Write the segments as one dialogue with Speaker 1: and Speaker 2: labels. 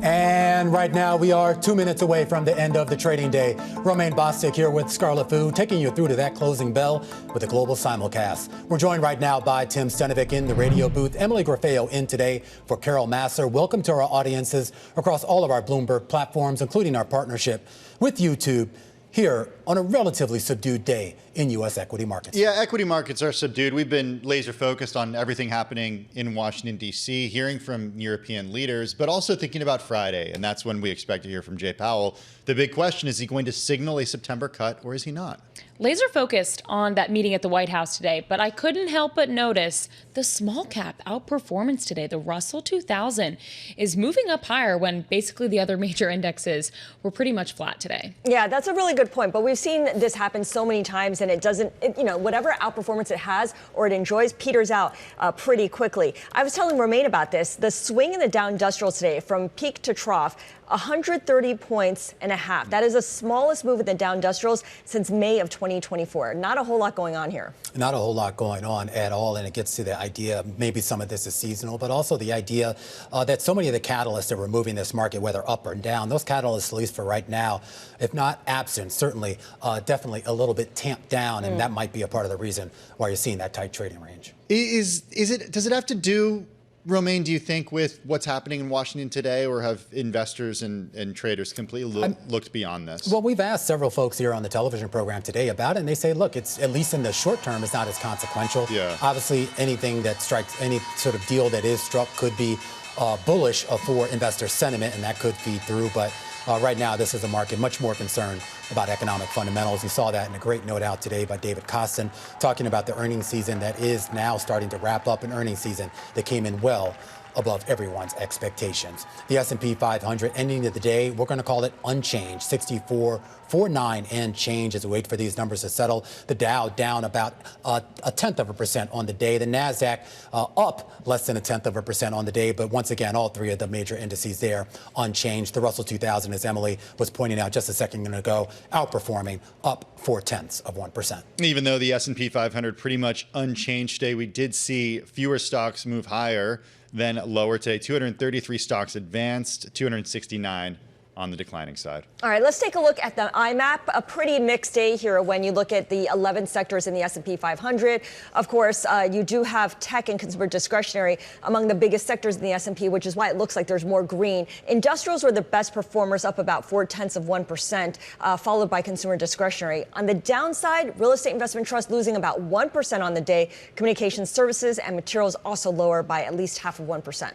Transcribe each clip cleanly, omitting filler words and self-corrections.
Speaker 1: And right now we are 2 minutes away from the end of the trading day. Romaine Bostick here with Scarlet Fu, taking you through to that closing bell with a global simulcast. We're joined right now by Tim Stenovec in the radio booth, Emily Graffeo in today for Carol Masser. Welcome to our audiences across all of our Bloomberg platforms, including our partnership with YouTube, here on a relatively subdued day in U.S. equity markets.
Speaker 2: Yeah, equity markets are subdued. We've been laser focused on everything happening in Washington, D.C., hearing from European leaders, but also thinking about Friday. And that's when we expect to hear from Jay Powell. The big question, is he going to signal a September cut or is he not?
Speaker 3: Laser focused on that meeting at the White House today, but I couldn't help but notice the small cap outperformance today. The Russell 2000 is moving up higher when basically the other major indexes were pretty much flat today.
Speaker 4: Yeah, that's a really good point. But we've seen this happen so many times, and it doesn't, whatever outperformance it has or it enjoys peters out pretty quickly. I was telling Romaine about this. The swing in the Dow Industrials today from peak to trough, 130 points and a half. That is the smallest move in the Dow Industrials since May of 2024. Not a whole lot going on here.
Speaker 1: Not a whole lot going on at all. And it gets to the idea, maybe some of this is seasonal, but also the idea that so many of the catalysts that were moving this market, whether up or down, those catalysts, at least for right now, if not absent, certainly definitely a little bit tamped down. And that might be a part of the reason why you're seeing that tight trading range.
Speaker 2: Does it have to do, Romaine, do you think, with what's happening in Washington today, or have investors and traders completely looked beyond this?
Speaker 1: Well, we've asked several folks here on the television program today about it, and they say, look, it's at least in the short term, it's not as consequential.
Speaker 2: Yeah.
Speaker 1: Obviously, anything that strikes, any sort of deal that is struck could be bullish for investor sentiment, and that could feed through. But right now, this is a market much more concerned about economic fundamentals. You saw that in a great note out today by David Kostin, talking about the earnings season that is now starting to wrap up, an earnings season that came in well above everyone's expectations. The S&P 500 ending of the day, we're going to call it unchanged, 64.49 and change as we wait for these numbers to settle. The Dow down about 0.1% on the day. The Nasdaq up less than 0.1% on the day. But once again, all three of the major indices there unchanged. The Russell 2000, as Emily was pointing out just a second ago, outperforming up 0.4%.
Speaker 2: Even though the S&P 500 pretty much unchanged today, we did see fewer stocks move higher than lower today. 233 stocks advanced, 269 on the declining side.
Speaker 4: All right, let's take a look at the IMAP. A pretty mixed day here when you look at the 11 sectors in the S&P 500. Of course, you do have tech and consumer discretionary among the biggest sectors in the S&P, which is why it looks like there's more green. Industrials were the best performers, up about 0.4%, followed by consumer discretionary. On the downside, real estate investment trust losing about 1% on the day. Communications services and materials also lower by at least 0.5%.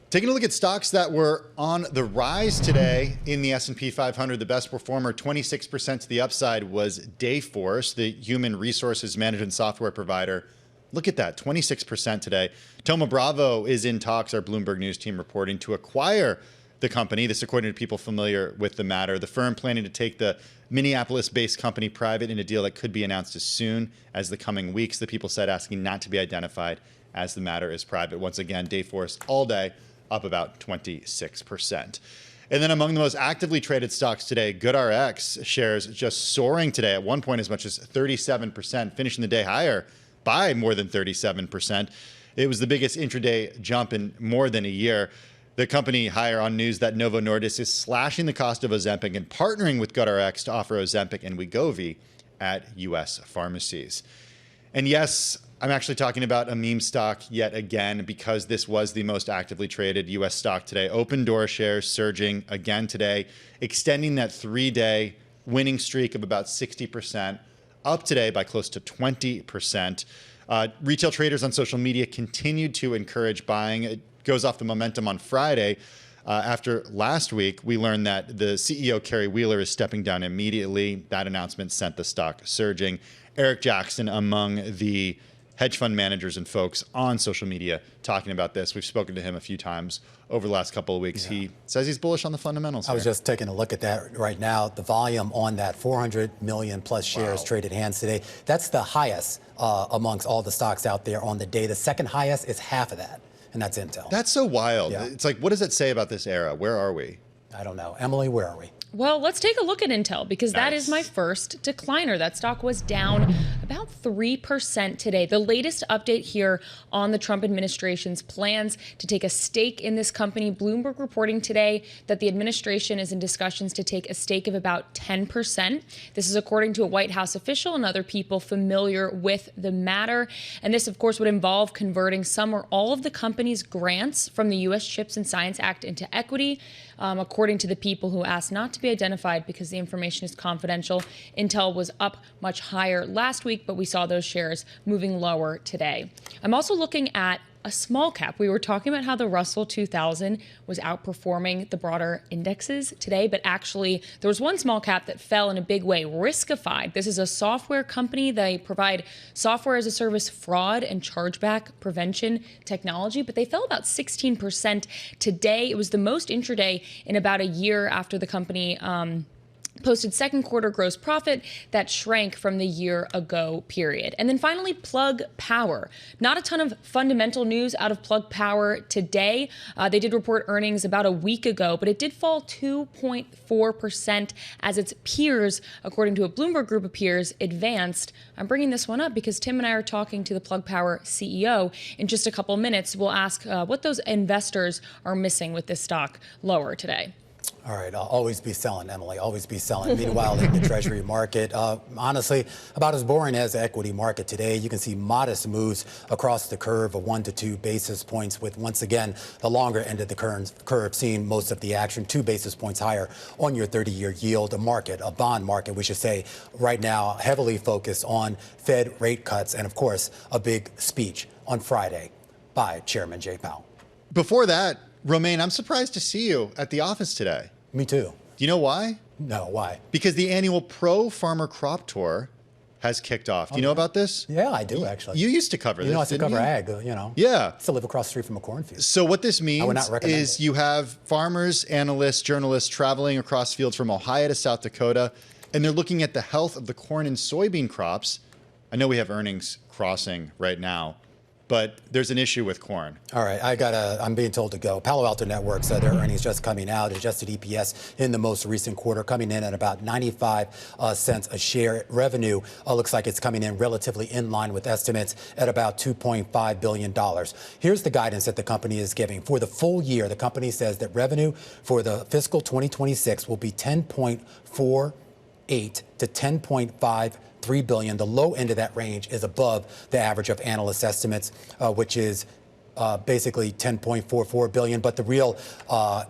Speaker 2: Taking a look at stocks that were on the rise today in the S&P 500, the best performer, 26% to the upside, was Dayforce, the human resources management software provider. Look at that, 26% today. Thoma Bravo is in talks, our Bloomberg News team reporting, to acquire the company. This according to people familiar with the matter. The firm planning to take the Minneapolis-based company private in a deal that could be announced as soon as the coming weeks. The people said asking not to be identified as the matter is private. Once again, Dayforce all day, up about 26%. And then among the most actively traded stocks today, GoodRx shares just soaring today, at one point as much as 37%, finishing the day higher by more than 37%. It was the biggest intraday jump in more than a year. The company higher on news that Novo Nordisk is slashing the cost of Ozempic and partnering with GoodRx to offer Ozempic and Wegovy at U.S. pharmacies. And yes, I'm actually talking about a meme stock yet again, because this was the most actively traded U.S. stock today. Open Door shares surging again today, extending that 3-day winning streak of about 60%, up today by close to 20%. Retail traders on social media continued to encourage buying. It goes off the momentum on Friday. After last week, we learned that the CEO, Kerry Wheeler, is stepping down immediately. That announcement sent the stock surging. Eric Jackson among the hedge fund managers and folks on social media talking about this. We've spoken to him a few times over the last couple of weeks. Yeah. He says he's bullish on the fundamentals.
Speaker 1: I was just taking a look at that right now. The volume on that, 400 million plus shares traded hands today. That's the highest amongst all the stocks out there on the day. The second highest is half of that, and that's Intel.
Speaker 2: That's so wild.
Speaker 1: Yeah.
Speaker 2: It's like, what does that say about this era? Where are we?
Speaker 1: I don't know. Emily, where are we?
Speaker 3: Well, let's take a look at Intel, because that is my first decliner. That stock was down about 3% today. The latest update here on the Trump administration's plans to take a stake in this company. Bloomberg reporting today that the administration is in discussions to take a stake of about 10%. This is according to a White House official and other people familiar with the matter. And this, of course, would involve converting some or all of the company's grants from the U.S. CHIPS and Science Act into equity. According to the people who asked not to be identified because the information is confidential, Intel was up much higher last week, but we saw those shares moving lower today. I'm also looking at a small cap. We were talking about how the Russell 2000 was outperforming the broader indexes today, but actually there was one small cap that fell in a big way. Riskified. This is a software company. They provide software as a service fraud and chargeback prevention technology, but they fell about 16% today. It was the most intraday in about a year after the company posted second quarter gross profit that shrank from the year ago period. And then finally, Plug Power. Not a ton of fundamental news out of Plug Power today. They did report earnings about a week ago, but it did fall 2.4% as its peers, according to a Bloomberg group of peers, advanced. I'm bringing this one up because Tim and I are talking to the Plug Power CEO in just a couple minutes. We'll ask what those investors are missing with this stock lower today.
Speaker 1: All right, I'll always be selling, Emily, always be selling. Meanwhile, in the Treasury market, honestly, about as boring as the equity market today. You can see modest moves across the curve of 1 to 2 basis points, with, once again, the longer end of the curve seeing most of the action, 2 basis points higher on your 30-year yield. A bond market, we should say, right now, heavily focused on Fed rate cuts and, of course, a big speech on Friday by Chairman Jay Powell.
Speaker 2: Before that, Romaine, I'm surprised to see you at the office today.
Speaker 1: Me too.
Speaker 2: Do you know why?
Speaker 1: No, why?
Speaker 2: Because the annual Pro Farmer Crop Tour has kicked off. Do you know about this?
Speaker 1: Yeah, I do, actually.
Speaker 2: You used to cover this,
Speaker 1: I used to cover
Speaker 2: you?
Speaker 1: ag,
Speaker 2: Yeah.
Speaker 1: I used to live across the street from a cornfield.
Speaker 2: So what this means is
Speaker 1: it.
Speaker 2: you have farmers, analysts, journalists traveling across fields from Ohio to South Dakota, and they're looking at the health of the corn and soybean crops. I know we have earnings crossing right now, but there's an issue with corn.
Speaker 1: All right, I'm being told to go. Palo Alto Networks, their earnings just coming out. Adjusted EPS in the most recent quarter coming in at about 95 cents a share. Revenue looks like it's coming in relatively in line with estimates at about $2.5 billion. Here's the guidance that the company is giving. For the full year, the company says that revenue for the fiscal 2026 will be 10.48 to 10.53 billion. The low end of that range is above the average of analyst estimates, which is basically 10.44 billion. But the real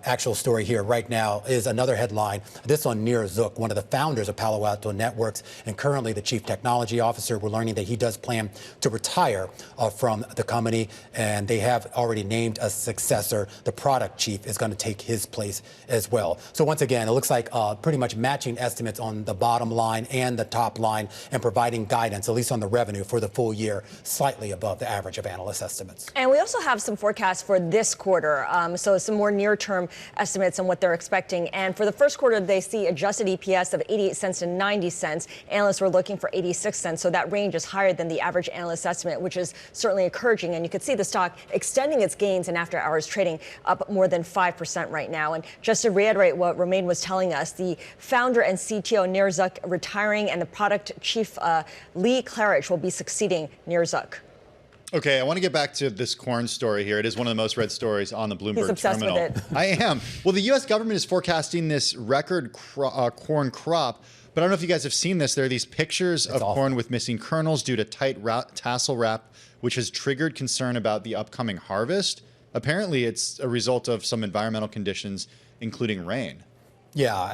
Speaker 1: actual story here right now is another headline. This on Nir Zook, one of the founders of Palo Alto Networks and currently the chief technology officer. We're learning that he does plan to retire from the company, and they have already named a successor. The product chief is going to take his place as well. So once again, it looks like pretty much matching estimates on the bottom line and the top line, and providing guidance, at least on the revenue for the full year, slightly above the average of analyst estimates.
Speaker 4: And we also have some forecasts for this quarter, so some more near-term estimates on what they're expecting. And for the first quarter, they see adjusted EPS of 88 cents to 90 cents. Analysts were looking for 86 cents, so that range is higher than the average analyst estimate, which is certainly encouraging. And you could see the stock extending its gains in after-hours trading up more than 5% right now. And just to reiterate what Romaine was telling us, the founder and CTO Nir Zook retiring, and the product chief Lee Claridge will be succeeding Nir Zook.
Speaker 2: Okay, I want to get back to this corn story here. It is one of the most read stories on the Bloomberg
Speaker 4: He's obsessed
Speaker 2: terminal.
Speaker 4: with it.
Speaker 2: I am. Well, the U.S. government is forecasting this record corn crop, but I don't know if you guys have seen this. There are these pictures of corn with missing kernels due to tight tassel wrap, which has triggered concern about the upcoming harvest. Apparently, it's a result of some environmental conditions, including rain.
Speaker 1: Yeah,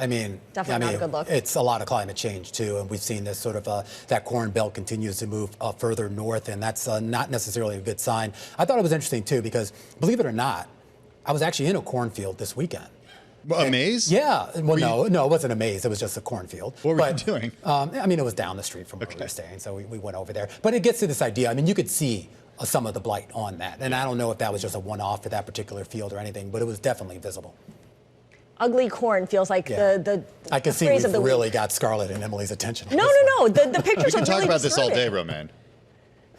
Speaker 4: definitely not a good look.
Speaker 1: It's a lot of climate change too, and we've seen this sort of that corn belt continues to move further north, and that's not necessarily a good sign. I thought it was interesting too because, believe it or not, I was actually in a cornfield this weekend.
Speaker 2: A maze?
Speaker 1: Yeah. Well, no, it wasn't a maze. It was just a cornfield.
Speaker 2: What were you doing?
Speaker 1: It was down the street from where we were staying, so we went over there. But it gets to this idea. You could see some of the blight on that, and I don't know if that was just a one-off for that particular field or anything, but it was definitely visible.
Speaker 4: Ugly corn feels like the
Speaker 1: I can see
Speaker 4: phrase
Speaker 1: we've
Speaker 4: of the
Speaker 1: really
Speaker 4: week.
Speaker 1: got Scarlet and Emily's attention.
Speaker 4: No. The pictures
Speaker 2: We can
Speaker 4: are
Speaker 2: talk
Speaker 4: really
Speaker 2: about this all day,
Speaker 4: disturbing.
Speaker 2: Romaine.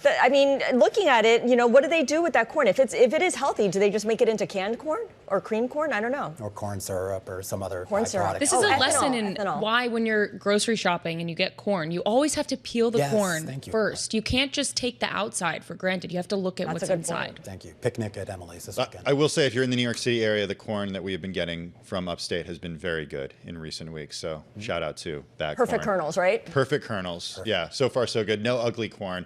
Speaker 4: I mean, looking at it, what do they do with that corn? If it is healthy, do they just make it into canned corn or cream corn? I don't know.
Speaker 1: Or corn syrup or some other
Speaker 4: corn syrup.
Speaker 1: byproduct.
Speaker 3: This is a
Speaker 4: ethanol,
Speaker 3: lesson in
Speaker 4: ethanol.
Speaker 3: why when you're grocery shopping and you get corn, you always have to peel the
Speaker 1: Yes,
Speaker 3: corn
Speaker 1: thank you.
Speaker 3: first. You can't just take the outside for granted. You have to look at
Speaker 4: That's a
Speaker 3: what's
Speaker 4: good
Speaker 3: inside.
Speaker 4: point.
Speaker 1: Thank you. Picnic at Emily's this weekend.
Speaker 2: I will say, if you're in the New York City area, the corn that we have been getting from upstate has been very good in recent weeks. So shout out to that
Speaker 4: Perfect
Speaker 2: corn.
Speaker 4: kernels, right?
Speaker 2: Perfect kernels. Yeah, so far so good. No ugly corn.